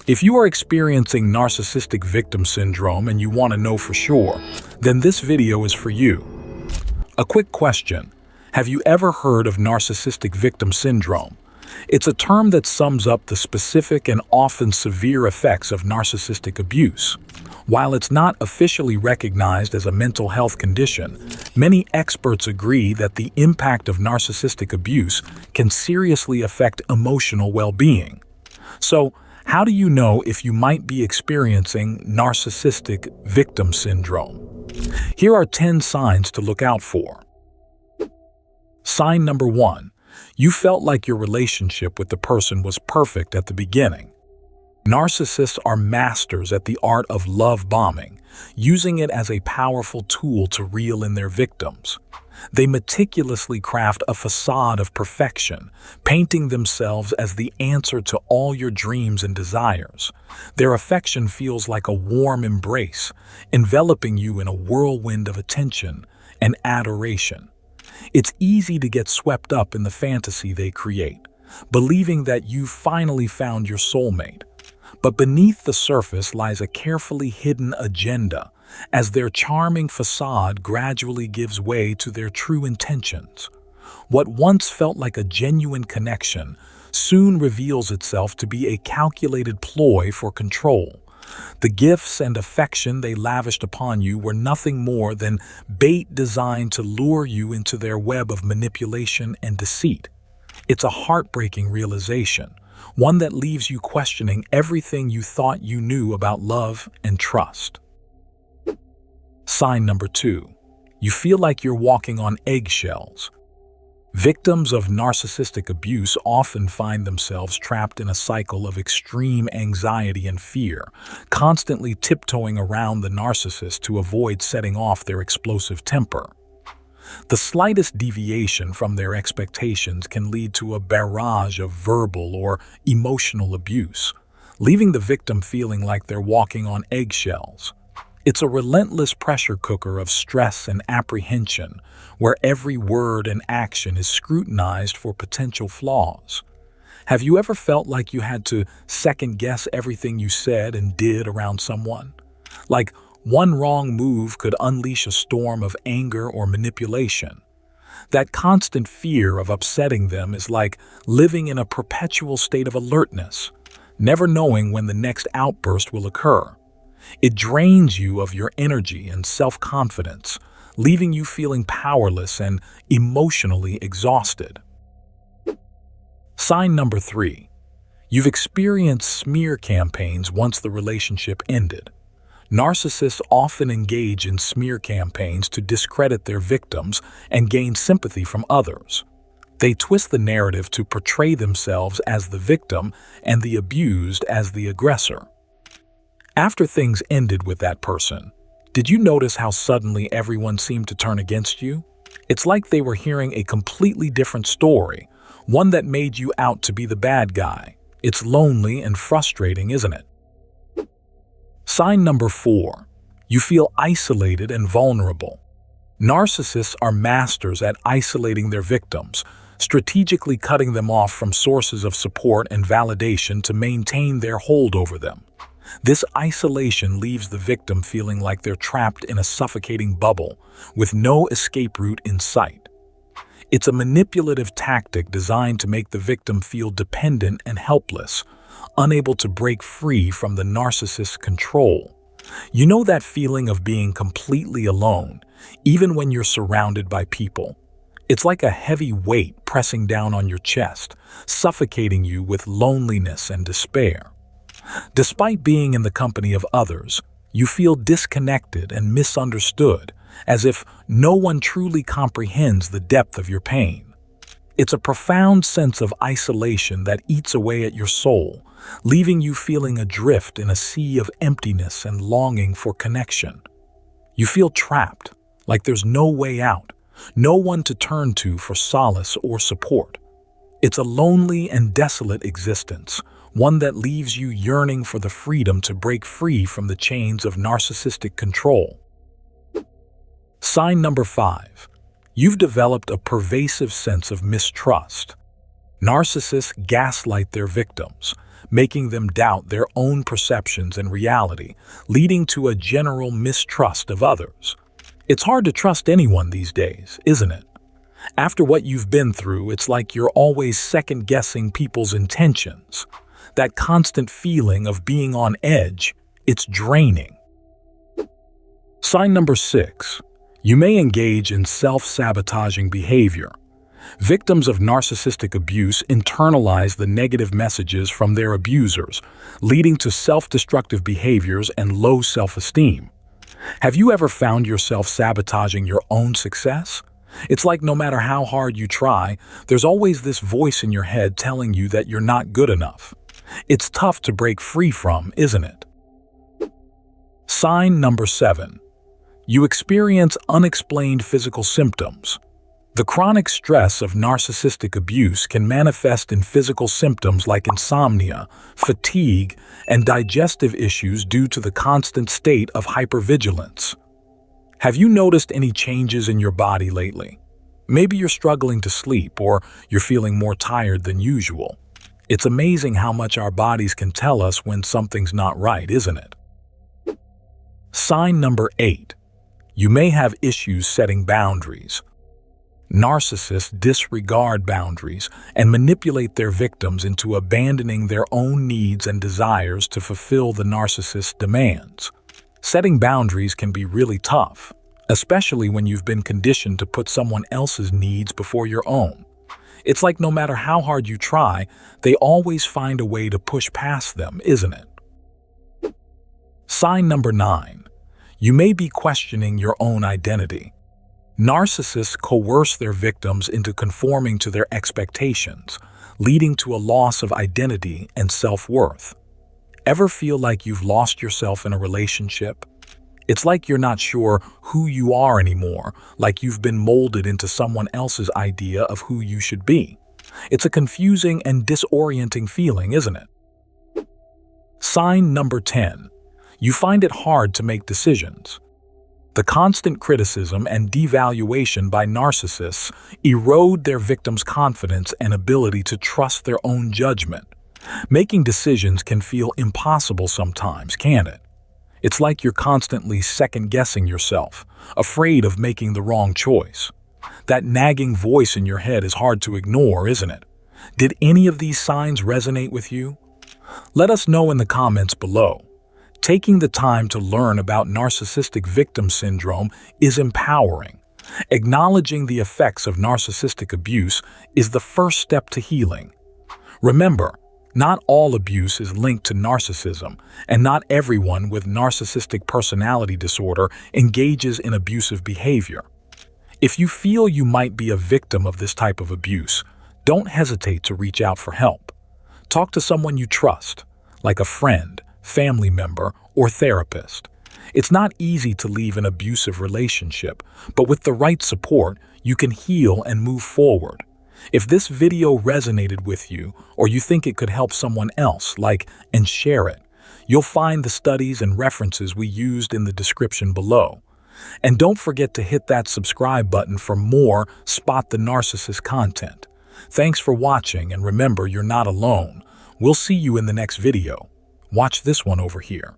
If you are experiencing narcissistic victim syndrome and you want to know for sure, then this video is for you. A quick question. Have you ever heard of narcissistic victim syndrome? It's a term that sums up the specific and often severe effects of narcissistic abuse. While it's not officially recognized as a mental health condition, many experts agree that the impact of narcissistic abuse can seriously affect emotional well-being. So, how do you know if you might be experiencing narcissistic victim syndrome? Here are 10 signs to look out for. Sign number 1. You felt like your relationship with the person was perfect at the beginning. Narcissists are masters at the art of love bombing, using it as a powerful tool to reel in their victims. They meticulously craft a facade of perfection, painting themselves as the answer to all your dreams and desires. Their affection feels like a warm embrace, enveloping you in a whirlwind of attention and adoration. It's easy to get swept up in the fantasy they create, believing that you've finally found your soulmate. But beneath the surface lies a carefully hidden agenda, as their charming facade gradually gives way to their true intentions. What once felt like a genuine connection soon reveals itself to be a calculated ploy for control. The gifts and affection they lavished upon you were nothing more than bait designed to lure you into their web of manipulation and deceit. It's a heartbreaking realization, one that leaves you questioning everything you thought you knew about love and trust. Sign number 2. You feel like you're walking on eggshells. Victims of narcissistic abuse often find themselves trapped in a cycle of extreme anxiety and fear, constantly tiptoeing around the narcissist to avoid setting off their explosive temper. The slightest deviation from their expectations can lead to a barrage of verbal or emotional abuse, leaving the victim feeling like they're walking on eggshells. It's a relentless pressure cooker of stress and apprehension, where every word and action is scrutinized for potential flaws. Have you ever felt like you had to second-guess everything you said and did around someone? Like one wrong move could unleash a storm of anger or manipulation. That constant fear of upsetting them is like living in a perpetual state of alertness, never knowing when the next outburst will occur. It drains you of your energy and self-confidence, leaving you feeling powerless and emotionally exhausted. Sign number 3. You've experienced smear campaigns once the relationship ended. Narcissists often engage in smear campaigns to discredit their victims and gain sympathy from others. They twist the narrative to portray themselves as the victim and the abused as the aggressor. After things ended with that person, did you notice how suddenly everyone seemed to turn against you? It's like they were hearing a completely different story, one that made you out to be the bad guy. It's lonely and frustrating, isn't it? Sign number 4. You feel isolated and vulnerable. Narcissists are masters at isolating their victims, strategically cutting them off from sources of support and validation to maintain their hold over them. This isolation leaves the victim feeling like they're trapped in a suffocating bubble, with no escape route in sight. It's a manipulative tactic designed to make the victim feel dependent and helpless, unable to break free from the narcissist's control. You know that feeling of being completely alone, even when you're surrounded by people? It's like a heavy weight pressing down on your chest, suffocating you with loneliness and despair. Despite being in the company of others, you feel disconnected and misunderstood, as if no one truly comprehends the depth of your pain. It's a profound sense of isolation that eats away at your soul, leaving you feeling adrift in a sea of emptiness and longing for connection. You feel trapped, like there's no way out, no one to turn to for solace or support. It's a lonely and desolate existence, one that leaves you yearning for the freedom to break free from the chains of narcissistic control. Sign number 5. You've developed a pervasive sense of mistrust. Narcissists gaslight their victims, making them doubt their own perceptions and reality, leading to a general mistrust of others. It's hard to trust anyone these days, isn't it? After what you've been through, it's like you're always second-guessing people's intentions. That constant feeling of being on edge, it's draining. Sign number 6. You may engage in self-sabotaging behavior. Victims of narcissistic abuse internalize the negative messages from their abusers, leading to self-destructive behaviors and low self-esteem. Have you ever found yourself sabotaging your own success? It's like no matter how hard you try, there's always this voice in your head telling you that you're not good enough. It's tough to break free from, isn't it? Sign number 7. You experience unexplained physical symptoms. The chronic stress of narcissistic abuse can manifest in physical symptoms like insomnia, fatigue, and digestive issues due to the constant state of hypervigilance. Have you noticed any changes in your body lately? Maybe you're struggling to sleep or you're feeling more tired than usual. It's amazing how much our bodies can tell us when something's not right, isn't it? Sign number 8. You may have issues setting boundaries. Narcissists disregard boundaries and manipulate their victims into abandoning their own needs and desires to fulfill the narcissist's demands. Setting boundaries can be really tough, especially when you've been conditioned to put someone else's needs before your own. It's like no matter how hard you try, they always find a way to push past them, isn't it? Sign number 9. You may be questioning your own identity. Narcissists coerce their victims into conforming to their expectations, leading to a loss of identity and self-worth. Ever feel like you've lost yourself in a relationship? It's like you're not sure who you are anymore, like you've been molded into someone else's idea of who you should be. It's a confusing and disorienting feeling, isn't it? Sign number 10. You find it hard to make decisions. The constant criticism and devaluation by narcissists erode their victims' confidence and ability to trust their own judgment. Making decisions can feel impossible sometimes, can't it? It's like you're constantly second-guessing yourself, afraid of making the wrong choice. That nagging voice in your head is hard to ignore, isn't it? Did any of these signs resonate with you? Let us know in the comments below. Taking the time to learn about narcissistic victim syndrome is empowering. Acknowledging the effects of narcissistic abuse is the first step to healing. Remember, not all abuse is linked to narcissism, and not everyone with narcissistic personality disorder engages in abusive behavior. If you feel you might be a victim of this type of abuse, don't hesitate to reach out for help. Talk to someone you trust, like a friend, family member, or therapist. It's not easy to leave an abusive relationship, but with the right support, you can heal and move forward. If this video resonated with you, or you think it could help someone else, like and share it. You'll find the studies and references we used in the description below. And don't forget to hit that subscribe button for more Spot the Narcissist content. Thanks for watching, and remember, you're not alone. We'll see you in the next video. Watch this one over here.